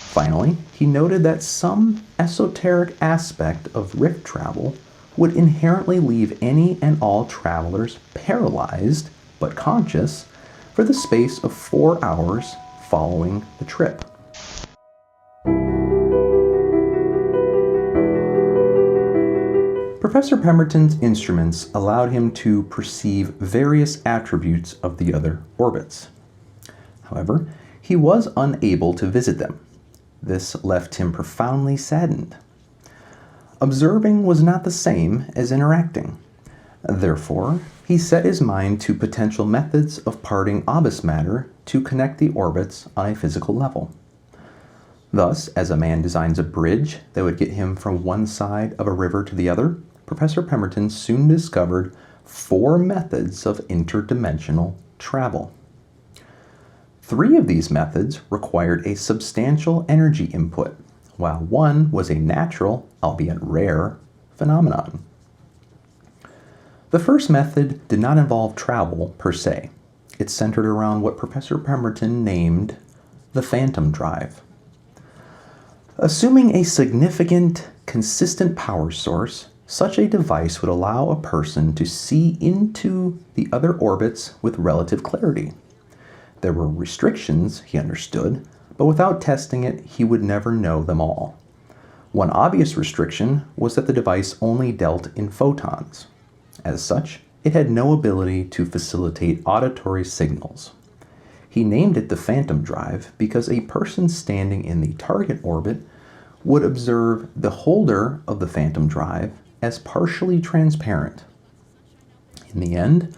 Finally, he noted that some esoteric aspect of rift travel would inherently leave any and all travelers paralyzed but conscious for the space of 4 hours following the trip. Professor Pemberton's instruments allowed him to perceive various attributes of the other orbits. However, he was unable to visit them. This left him profoundly saddened. Observing was not the same as interacting. Therefore, he set his mind to potential methods of parting obus matter to connect the orbits on a physical level. Thus, as a man designs a bridge that would get him from one side of a river to the other, Professor Pemberton soon discovered 4 methods of interdimensional travel. 3 of these methods required a substantial energy input, while 1 was a natural, albeit rare, phenomenon. The first method did not involve travel per se. It centered around what Professor Pemberton named the phantom drive. Assuming a significant, consistent power source, such a device would allow a person to see into the other orbits with relative clarity. There were restrictions, he understood, but without testing it, he would never know them all. One obvious restriction was that the device only dealt in photons. As such, it had no ability to facilitate auditory signals. He named it the phantom drive because a person standing in the target orbit would observe the holder of the phantom drive as partially transparent. In the end,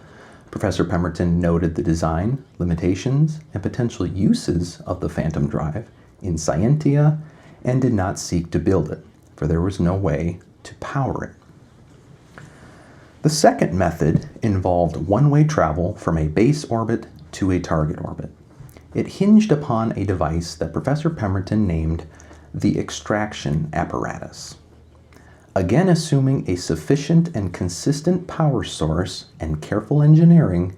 Professor Pemberton noted the design, limitations, and potential uses of the phantom drive in scientia and did not seek to build it, for there was no way to power it. The second method involved one-way travel from a base orbit to a target orbit. It hinged upon a device that Professor Pemberton named the extraction apparatus. Again, assuming a sufficient and consistent power source and careful engineering,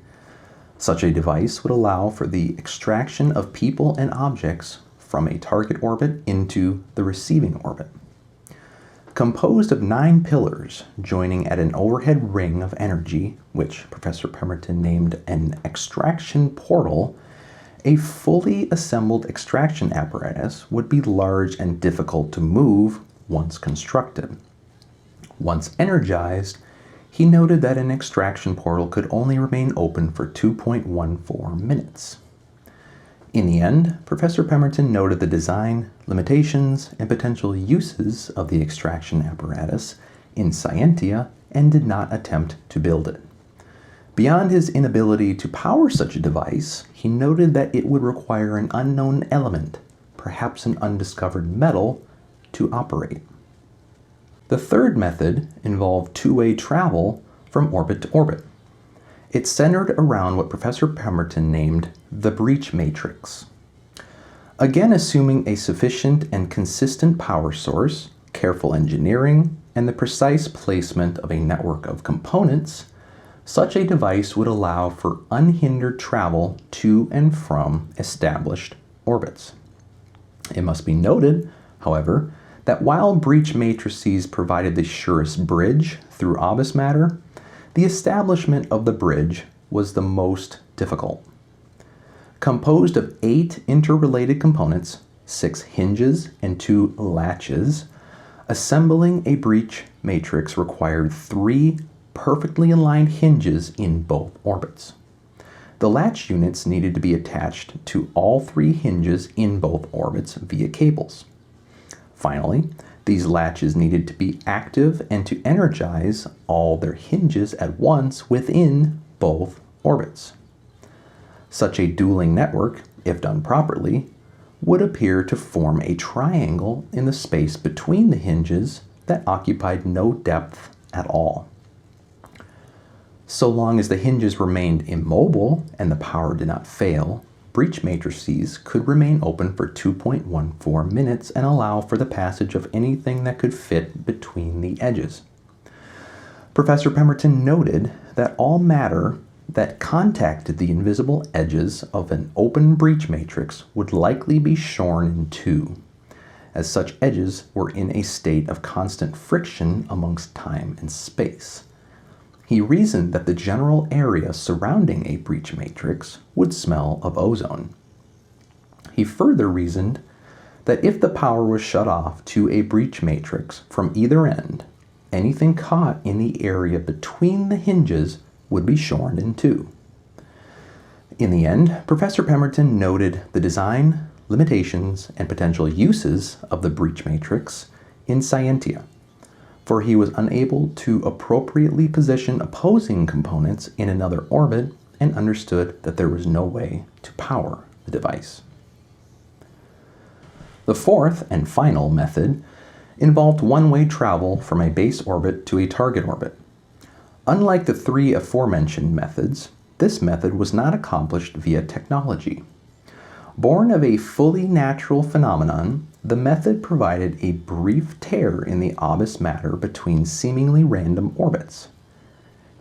such a device would allow for the extraction of people and objects from a target orbit into the receiving orbit. Composed of 9 pillars joining at an overhead ring of energy, which Professor Pemberton named an extraction portal, a fully assembled extraction apparatus would be large and difficult to move once constructed. Once energized, he noted that an extraction portal could only remain open for 2.14 minutes. In the end, Professor Pemberton noted the design, limitations, and potential uses of the extraction apparatus in scientia and did not attempt to build it. Beyond his inability to power such a device, he noted that it would require an unknown element, perhaps an undiscovered metal, to operate. The third method involved two-way travel from orbit to orbit. It centered around what Professor Pemberton named the breach matrix. Again, assuming a sufficient and consistent power source, careful engineering, and the precise placement of a network of components, such a device would allow for unhindered travel to and from established orbits. It must be noted, however, that while breach matrices provided the surest bridge through obus matter, the establishment of the bridge was the most difficult. Composed of 8 interrelated components, 6 hinges and 2 latches, assembling a breach matrix required 3 perfectly aligned hinges in both orbits. The latch units needed to be attached to all 3 hinges in both orbits via cables. Finally, these latches needed to be active and to energize all their hinges at once within both orbits. Such a dueling network, if done properly, would appear to form a triangle in the space between the hinges that occupied no depth at all. So long as the hinges remained immobile and the power did not fail, breach matrices could remain open for 2.14 minutes and allow for the passage of anything that could fit between the edges. Professor Pemberton noted that all matter that contacted the invisible edges of an open breach matrix would likely be shorn in two. as such edges were in a state of constant friction amongst time and space. He reasoned that the general area surrounding a breach matrix would smell of ozone. He further reasoned that if the power was shut off to a breach matrix from either end, anything caught in the area between the hinges would be shorn in two. In the end, Professor Pemberton noted the design, limitations, and potential uses of the breach matrix in scientia, for he was unable to appropriately position opposing components in another orbit and understood that there was no way to power the device. The fourth and final method involved one-way travel from a base orbit to a target orbit. Unlike the three aforementioned methods, this method was not accomplished via technology. Born of a fully natural phenomenon, the method provided a brief tear in the obvious matter between seemingly random orbits.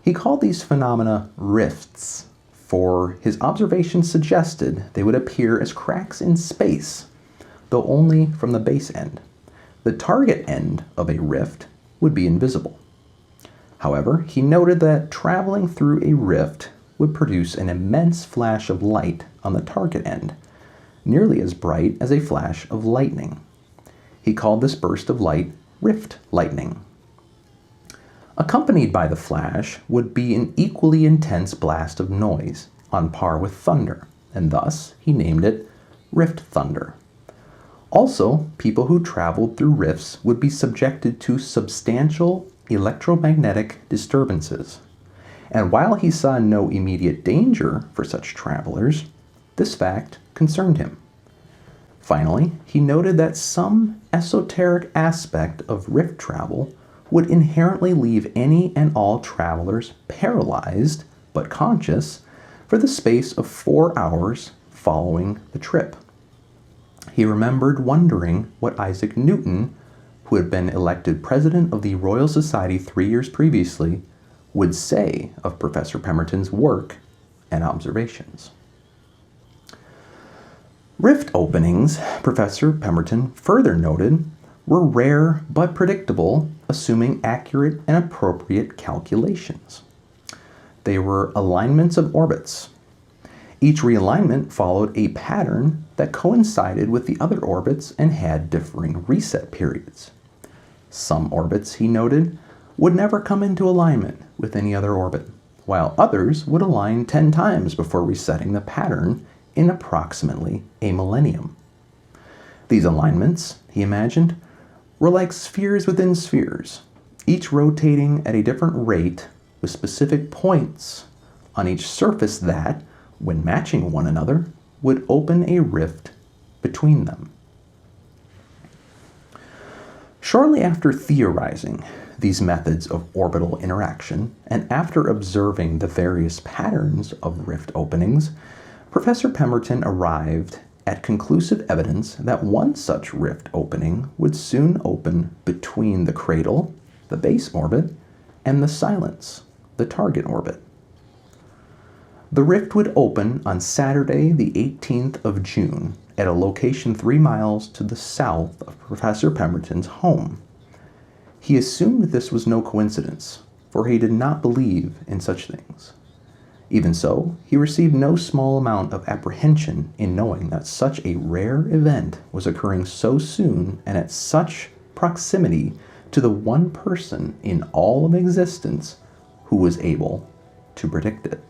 He called these phenomena rifts, for his observations suggested they would appear as cracks in space, though only from the base end. The target end of a rift would be invisible. However, he noted that traveling through a rift would produce an immense flash of light on the target end, nearly as bright as a flash of lightning. He called this burst of light rift lightning. Accompanied by the flash would be an equally intense blast of noise, on par with thunder, and thus he named it rift thunder. Also, people who traveled through rifts would be subjected to substantial electromagnetic disturbances. And while he saw no immediate danger for such travelers, this fact concerned him. Finally, he noted that some esoteric aspect of rift travel would inherently leave any and all travelers paralyzed but conscious for the space of 4 hours following the trip. He remembered wondering what Isaac Newton, who had been elected president of the Royal Society 3 years previously, would say of Professor Pemberton's work and observations. Rift openings, Professor Pemberton further noted, were rare but predictable, assuming accurate and appropriate calculations. They were alignments of orbits. Each realignment followed a pattern that coincided with the other orbits and had differing reset periods. Some orbits, he noted, would never come into alignment with any other orbit, while others would align 10 times before resetting the pattern in approximately a millennium. These alignments, he imagined, were like spheres within spheres, each rotating at a different rate with specific points on each surface that, when matching one another, would open a rift between them. Shortly after theorizing these methods of orbital interaction, and after observing the various patterns of rift openings, Professor Pemberton arrived at conclusive evidence that one such rift opening would soon open between the cradle, the base orbit, and the silence, the target orbit. The rift would open on Saturday, the 18th of June, at a location 3 miles to the south of Professor Pemberton's home. He assumed this was no coincidence, for he did not believe in such things. Even so, he received no small amount of apprehension in knowing that such a rare event was occurring so soon and at such proximity to the one person in all of existence who was able to predict it.